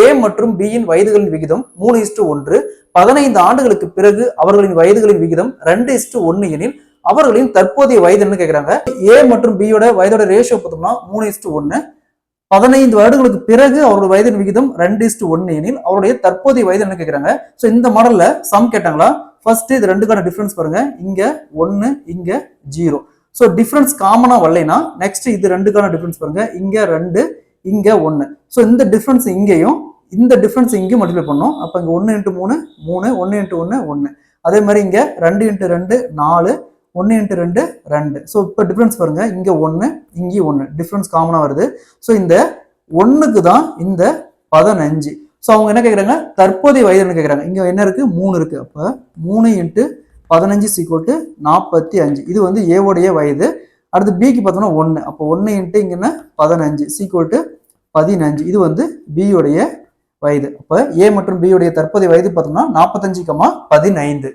ஏ மற்றும் பியின் வயதுகளின் விகிதம் 3:1. 15 ஆண்டுகளுக்கு பிறகு அவர்களின் வயதுகளின் விகிதம் 2:1 எனில் அவர்களின் தற்போதைய வயது என்ன கேட்கிறாங்க. ஏ மற்றும் பியோட வயதோட ரேஷியோ பார்த்தோம்னா 3:1. 15 வருடங்களுக்கு பிறகு அவருடைய வயதின் விகிதம் 2:1 எனில் அவருடைய தற்போதைய வயது என்ன கேட்கிறாங்க. ஸோ இந்த மாடல்ல சம் கேட்டாங்களா. ஃபர்ஸ்ட் இது ரெண்டுக்கான டிஃபரன்ஸ் பாருங்க. இங்க 1 இங்க 0. ஸோ டிஃபரன்ஸ் காமனா வரலைன்னா நெக்ஸ்ட் இது ரெண்டுக்கான டிஃபரன்ஸ் பாருங்க. இங்க 2 இங்க 1. ஸோ இந்த டிஃபரன்ஸ் இங்கேயும் இந்த டிஃபரன்ஸ் இங்கேயும் மல்டிப்ளை பண்ணோம். அப்ப இங்க 1 × 3 3, 1 × 1 1. அதே மாதிரி இங்க 2 × 2 4, 1 × 2 2. ஸோ இப்போ டிஃபரன்ஸ் பாருங்க. இங்க 1 இங்கேயும் 1 டிஃபரன்ஸ் காமனா வருது. ஸோ இந்த 1க்கு தான் இந்த 15. ஸோ அவங்க என்ன கேட்குறாங்க, தற்போதைய வயது என்ன கேட்குறாங்க. இங்க என்ன இருக்கு, 3 இருக்கு. அப்போ 3 × 15 = 45. இது வந்து ஏவோடைய வயது. அடுத்து பிக்கு பார்த்தோம்னா 1. அப்போ 1 × இங்க என்ன 15 = 15. இது வந்து பியோடைய வயது. அப்போ ஏ மற்றும் பியோடைய தற்போதைய வயது பார்த்தோம்னா 45, 15.